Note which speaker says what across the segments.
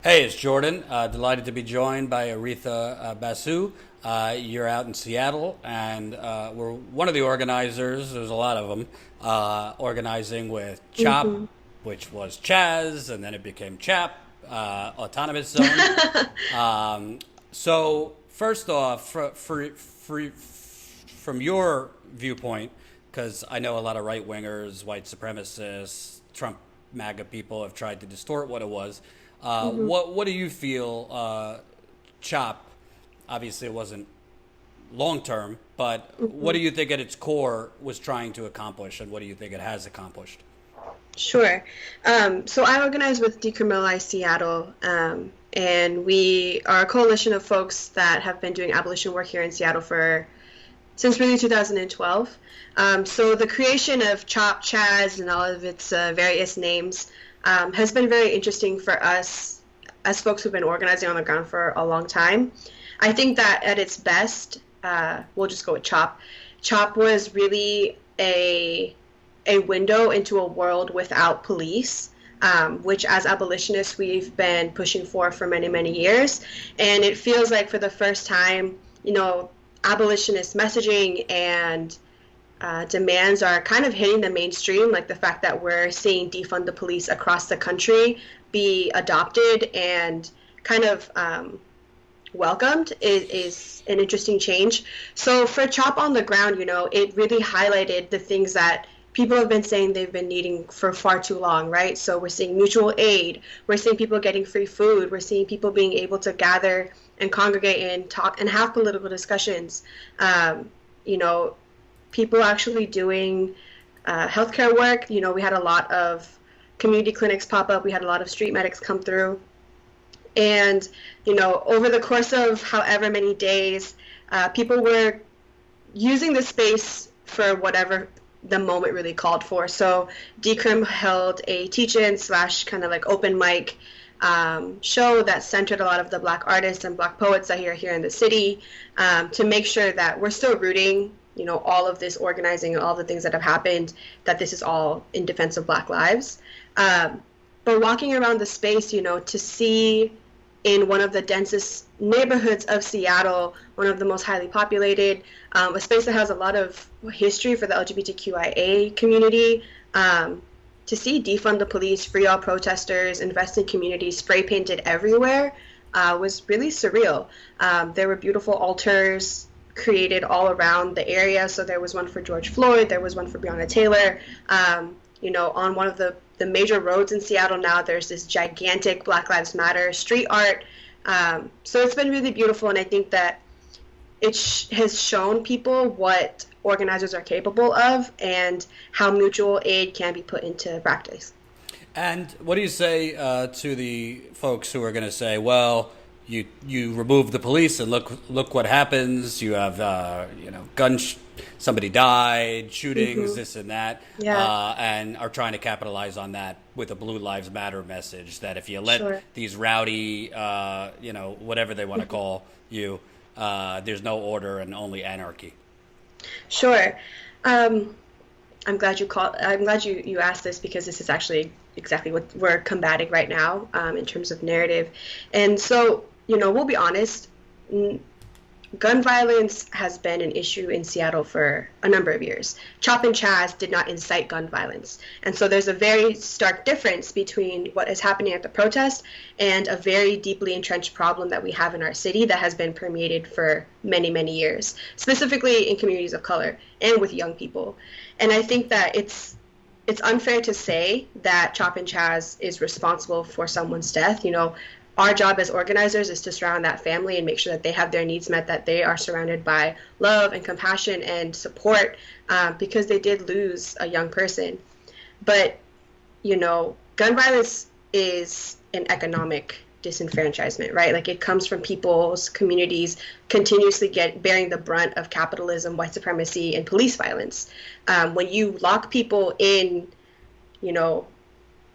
Speaker 1: Hey, it's Jordan. Delighted to be joined by Aretha Basu. You're out in Seattle, and we're one of the organizers. There's a lot of them organizing with CHOP,
Speaker 2: Hmm.
Speaker 1: which was Chaz, and then it became CHAP, Autonomous Zone. So, first off, from your viewpoint, because I know a lot of right wingers, white supremacists, Trump MAGA people have tried to distort what it was.
Speaker 2: Hmm.
Speaker 1: What do you feel? CHOP, obviously, it wasn't long term, but what
Speaker 2: Hmm.
Speaker 1: do you think at its core was trying to accomplish, and what do you think it has accomplished?
Speaker 2: Sure. So I organize with Decriminalize Seattle, and we are a coalition of folks that have been doing abolition work here in Seattle for since really 2012. So the creation of CHOP, Chaz, and all of its various names has been very interesting for us as folks who've been organizing on the ground for a long time. I think that at its best, we'll just go with CHOP. CHOP was really a window into a world without police, which as abolitionists we've been pushing for many, many years. And it feels like for the first time, abolitionist messaging and demands are kind of hitting the mainstream, like the fact that we're seeing defund the police across the country be adopted and kind of welcomed is an interesting change. So for CHOP on the ground, it really highlighted the things that people have been saying they've been needing for far too long, right? So we're seeing mutual aid, we're seeing people getting free food, we're seeing people being able to gather and congregate and talk and have political discussions. You know, People actually doing healthcare work. We had a lot of community clinics pop up. We had a lot of street medics come through. And, over the course of however many days, people were using the space for whatever the moment really called for. So Decrim held a teach-in slash kind of like open mic show that centered a lot of the Black artists and Black poets that are here in the city, to make sure that we're still rooting, all of this organizing and all the things that have happened, that this is all in defense of Black lives. But walking around the space, to see in one of the densest neighborhoods of Seattle, one of the most highly populated, a space that has a lot of history for the LGBTQIA community. To see defund the police, free all protesters, invest in communities, spray painted everywhere, was really surreal. There were beautiful altars created all around the area. So there was one for George Floyd, there was one for Breonna Taylor. On one of the major roads in Seattle now, there's this gigantic Black Lives Matter street art. So it's been really beautiful, and I think that has shown people what organizers are capable of and how mutual aid can be put into practice.
Speaker 1: And what do you say to the folks who are going to say, "Well, you remove the police and look what happens. You have somebody died, shootings,
Speaker 2: Hmm.
Speaker 1: this and that,
Speaker 2: Yeah,
Speaker 1: and are trying to capitalize on that with a Blue Lives Matter message that if you let
Speaker 2: sure.
Speaker 1: these rowdy, whatever they want to call you, there's no order and only anarchy."
Speaker 2: Sure. Um, I'm glad you asked this, because this is actually exactly what we're combating right now, in terms of narrative. And so, we'll be honest, gun violence has been an issue in Seattle for a number of years. Chop and Chaz did not incite gun violence. And so there's a very stark difference between what is happening at the protest and a very deeply entrenched problem that we have in our city that has been permeated for many, many years, specifically in communities of color and with young people. And I think that it's unfair to say that Chop and Chaz is responsible for someone's death. Our job as organizers is to surround that family and make sure that they have their needs met, that they are surrounded by love and compassion and support, because they did lose a young person. But, gun violence is an economic disenfranchisement, right? Like, it comes from people's communities continuously bearing the brunt of capitalism, white supremacy, and police violence. When you lock people in, you know,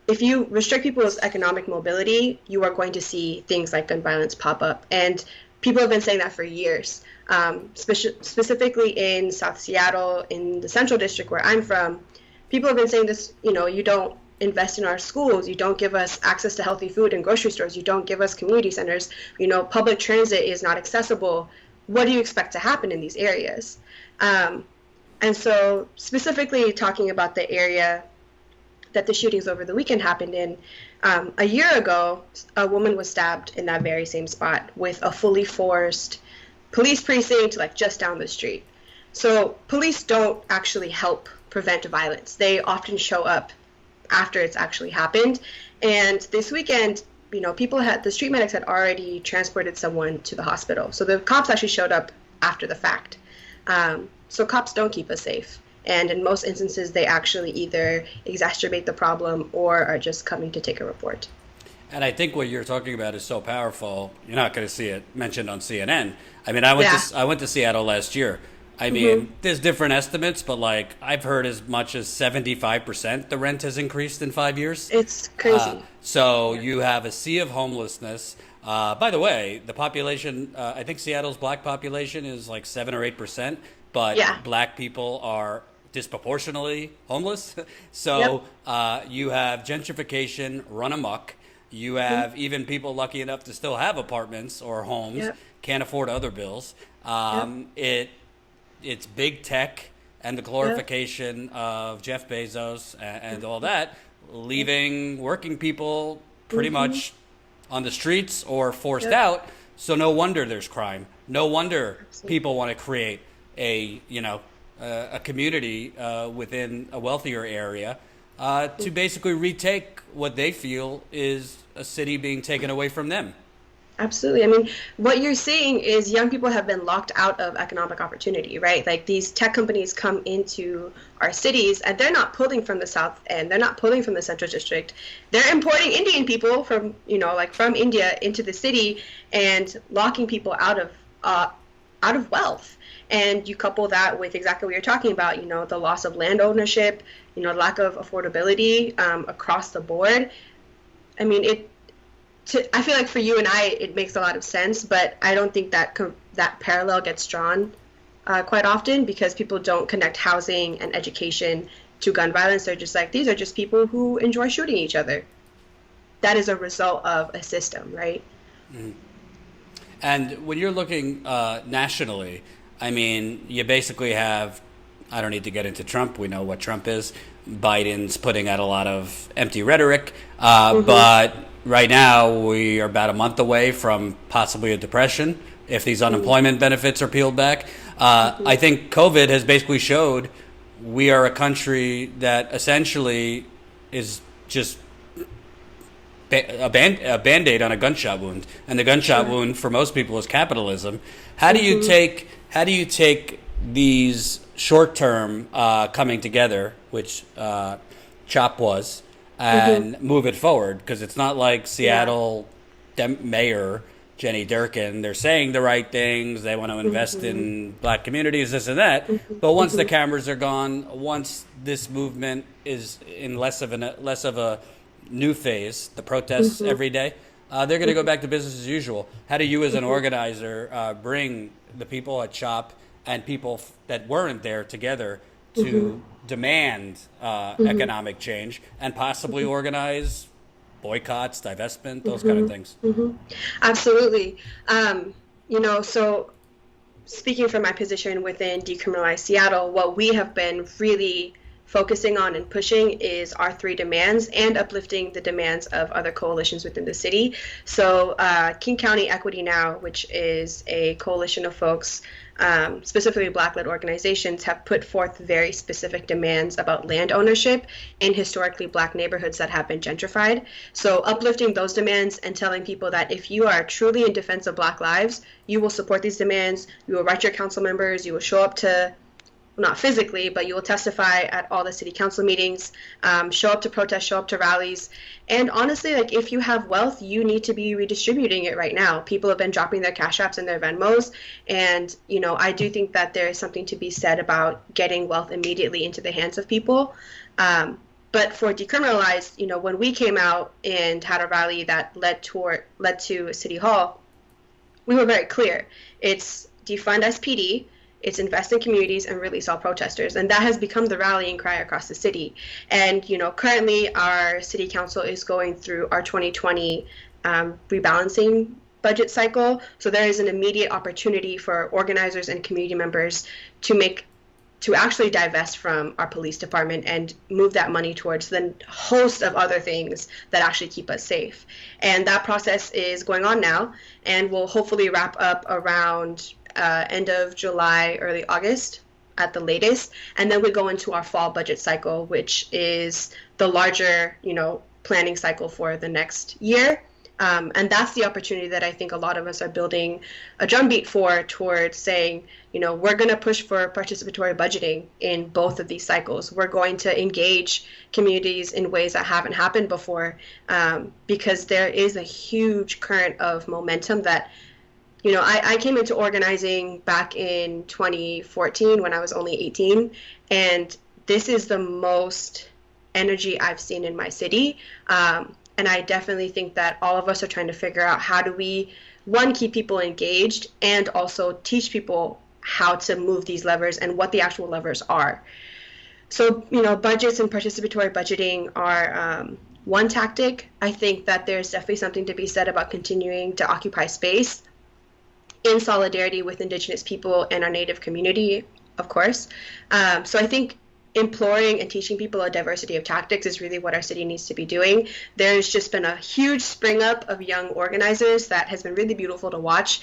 Speaker 2: if you restrict people's economic mobility, you are going to see things like gun violence pop up. And people have been saying that for years. Specifically in South Seattle, in the Central District where I'm from, people have been saying this, you don't invest in our schools, you don't give us access to healthy food in grocery stores, you don't give us community centers, public transit is not accessible, what do you expect to happen in these areas? And so specifically talking about the area that the shootings over the weekend happened in, a year ago, a woman was stabbed in that very same spot with a fully forced police precinct like just down the street. So police don't actually help prevent violence. They often show up after it's actually happened. And this weekend, the street medics had already transported someone to the hospital. So the cops actually showed up after the fact. So cops don't keep us safe. And in most instances, they actually either exacerbate the problem or are just coming to take a report.
Speaker 1: And I think what you're talking about is so powerful. You're not going to see it mentioned on CNN. I mean, I went to Seattle last year. I mean, there's different estimates, but like I've heard as much as 75% the rent has increased in 5 years.
Speaker 2: It's crazy.
Speaker 1: So you have a sea of homelessness. By the way, the population, I think Seattle's black population is like 7 or 8%, but black people are disproportionately homeless. So you have gentrification run amok. You have even people lucky enough to still have apartments or homes, can't afford other bills. It's big tech and the glorification of Jeff Bezos and all that, leaving working people pretty much on the streets or forced out. So no wonder there's crime. No wonder people want to create a community within a wealthier area to basically retake what they feel is a city being taken away from them.
Speaker 2: Absolutely. I mean, what you're seeing is young people have been locked out of economic opportunity, right? Like these tech companies come into our cities and they're not pulling from the South End. They're not pulling from the Central District. They're importing Indian people from, from India into the city and locking people out of wealth. And you couple that with exactly what you're talking about, the loss of land ownership, lack of affordability across the board. I mean, I feel like for you and I, it makes a lot of sense, but I don't think that that parallel gets drawn quite often because people don't connect housing and education to gun violence. They're just like, these are just people who enjoy shooting each other. That is a result of a system, right?
Speaker 1: Mm-hmm. And when you're looking nationally, I mean, you basically have, I don't need to get into Trump. We know what Trump is. Biden's putting out a lot of empty rhetoric, but right now, we are about a month away from possibly a depression if these unemployment benefits are peeled back. I think COVID has basically showed we are a country that essentially is just a Band-Aid on a gunshot wound. And the gunshot wound for most people is capitalism. How do you take these short-term coming together, which CHOP was, and move it forward, because it's not like Seattle Mayor Jenny Durkin, they're saying the right things, they want to invest in black communities, this and that, but once the cameras are gone, once this movement is in less of a new phase, the protests every day, they're going to go back to business as usual. How do you as an organizer bring the people at CHOP and people that weren't there together to demand economic change and possibly organize boycotts, divestment, those kind of things?
Speaker 2: Absolutely. So speaking from my position within Decriminalize Seattle, what we have been really focusing on and pushing is our 3 demands and uplifting the demands of other coalitions within the city. So King County Equity Now, which is a coalition of folks, specifically Black-led organizations, have put forth very specific demands about land ownership in historically Black neighborhoods that have been gentrified. So uplifting those demands and telling people that if you are truly in defense of Black lives, you will support these demands, you will write your council members, you will show up to, not physically, but you will testify at all the city council meetings, show up to protests, show up to rallies. And honestly, like if you have wealth, you need to be redistributing it right now. People have been dropping their Cash Apps and their Venmos. And, I do think that there is something to be said about getting wealth immediately into the hands of people. But for Decriminalize, when we came out and had a rally that led to City Hall, we were very clear. It's defund SPD. It's invest in communities and release all protesters. And that has become the rallying cry across the city. And, currently our city council is going through our 2020 rebalancing budget cycle. So there is an immediate opportunity for organizers and community members to actually divest from our police department and move that money towards the host of other things that actually keep us safe. And that process is going on now and will hopefully wrap up around end of July, early August at the latest. And then we go into our fall budget cycle, which is the larger, planning cycle for the next year. And that's the opportunity that I think a lot of us are building a drumbeat for, towards saying, we're going to push for participatory budgeting in both of these cycles. We're going to engage communities in ways that haven't happened before, because there is a huge current of momentum that, I came into organizing back in 2014 when I was only 18, and this is the most energy I've seen in my city. And I definitely think that all of us are trying to figure out how do we, one, keep people engaged and also teach people how to move these levers and what the actual levers are. So, budgets and participatory budgeting are one tactic. I think that there's definitely something to be said about continuing to occupy space in solidarity with Indigenous people and our Native community, of course. So I think imploring and teaching people a diversity of tactics is really what our city needs to be doing. There's just been a huge spring up of young organizers that has been really beautiful to watch.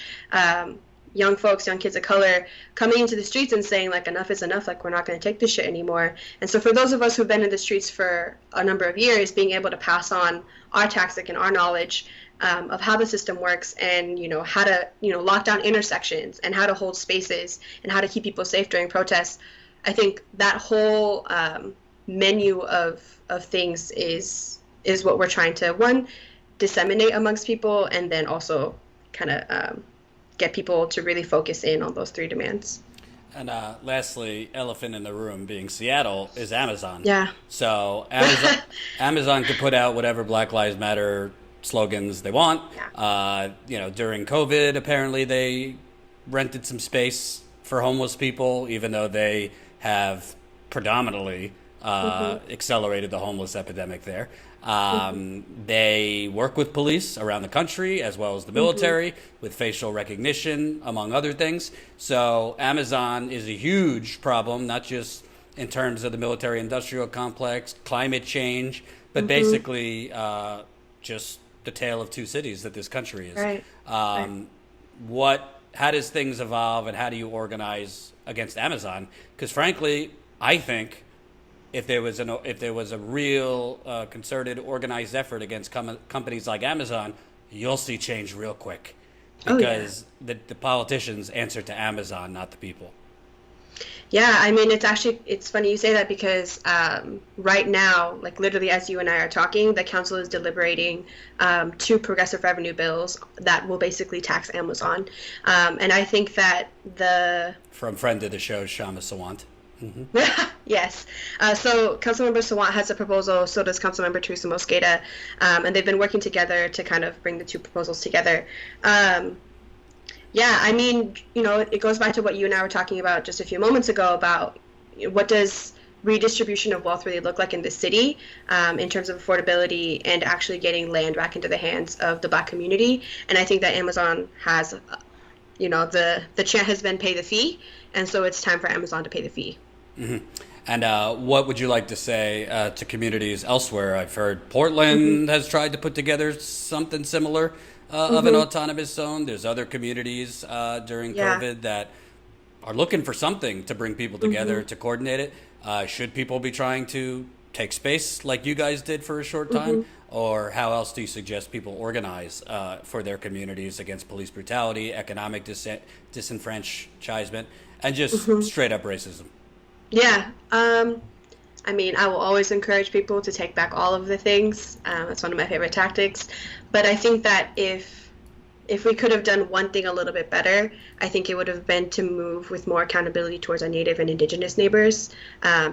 Speaker 2: Young folks, young kids of color coming into the streets and saying, like, enough is enough, like, we're not going to take this shit anymore. And so for those of us who've been in the streets for a number of years, being able to pass on our tactic and our knowledge of how the system works and, how to, lock down intersections and how to hold spaces and how to keep people safe during protests, I think that whole menu of things is what we're trying to, one, disseminate amongst people, and then also kind of get people to really focus in on those three demands.
Speaker 1: And lastly, elephant in the room being Seattle is Amazon.
Speaker 2: Yeah.
Speaker 1: So Amazon could put out whatever Black Lives Matter slogans they want. Yeah. During COVID, apparently they rented some space for homeless people, even though they have predominantly accelerated the homeless epidemic there. They work with police around the country as well as the military with facial recognition, among other things. So Amazon is a huge problem, not just in terms of the military-industrial complex, climate change, but basically just the tale of two cities that this country is.
Speaker 2: Right.
Speaker 1: How does things evolve, and how do you organize against Amazon? Because frankly, I think if there was a real concerted, organized effort against companies like Amazon, you'll see change real quick, because the politicians answer to Amazon, not the people.
Speaker 2: Yeah, I mean, it's funny you say that, because right now, like literally as you and I are talking, the council is deliberating two progressive revenue bills that will basically tax Amazon. And I think that
Speaker 1: From friend of the show, Shama Sawant.
Speaker 2: Yes. So Councilmember Sawant has a proposal, so does Councilmember Teresa Mosqueda, and they've been working together to kind of bring the two proposals together. Yeah, I mean, it goes back to what you and I were talking about just a few moments ago about what does redistribution of wealth really look like in the city in terms of affordability and actually getting land back into the hands of the Black community. And I think that Amazon has, the chant has been pay the fee, and so it's time for Amazon to pay the fee.
Speaker 1: And what would you like to say to communities elsewhere? I've heard Portland has tried to put together something similar of an autonomous zone. There's other communities during COVID that are looking for something to bring people together to coordinate it. Should people be trying to take space like you guys did for a short time? Or how else do you suggest people organize for their communities against police brutality, economic disenfranchisement, and just straight up racism?
Speaker 2: Yeah. I mean, I will always encourage people to take back all of the things. That's one of my favorite tactics. But I think that if we could have done one thing a little bit better, I think it would have been to move with more accountability towards our Native and Indigenous neighbors,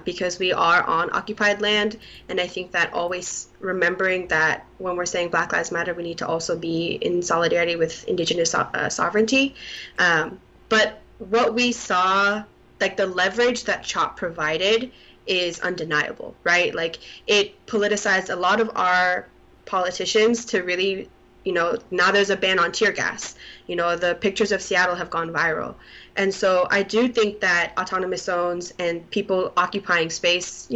Speaker 2: because we are on occupied land. And I think that always remembering that when we're saying Black Lives Matter, we need to also be in solidarity with Indigenous sovereignty. But what we saw, like the leverage that CHOP provided is undeniable, right? Like it politicized a lot of our politicians to really, now there's a ban on tear gas. The pictures of Seattle have gone viral. And so I do think that autonomous zones and people occupying space,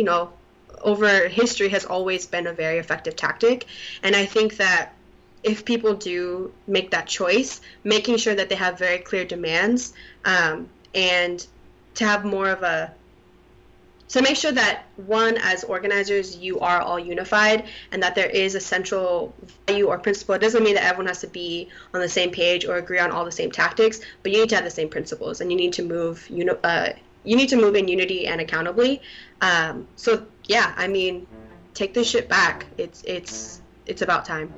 Speaker 2: over history has always been a very effective tactic. And I think that if people do make that choice, making sure that they have very clear demands, and to have more of so make sure that, one, as organizers, you are all unified and that there is a central value or principle. It doesn't mean that everyone has to be on the same page or agree on all the same tactics, but you need to have the same principles, and you need to move, you need to move in unity and accountably. So yeah, I mean, take this shit back. It's about time.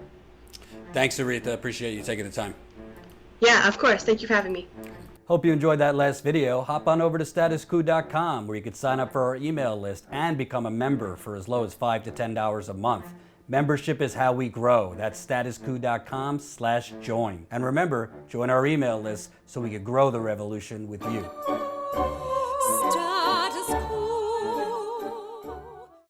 Speaker 1: Thanks, Aretha. Appreciate you taking the time.
Speaker 2: Yeah, of course. Thank you for having me.
Speaker 1: Hope you enjoyed that last video. Hop on over to statuscoup.com where you can sign up for our email list and become a member for as low as $5 to $10 a month. Membership is how we grow. That's statuscoup.com/join. And remember, join our email list so we can grow the revolution with you.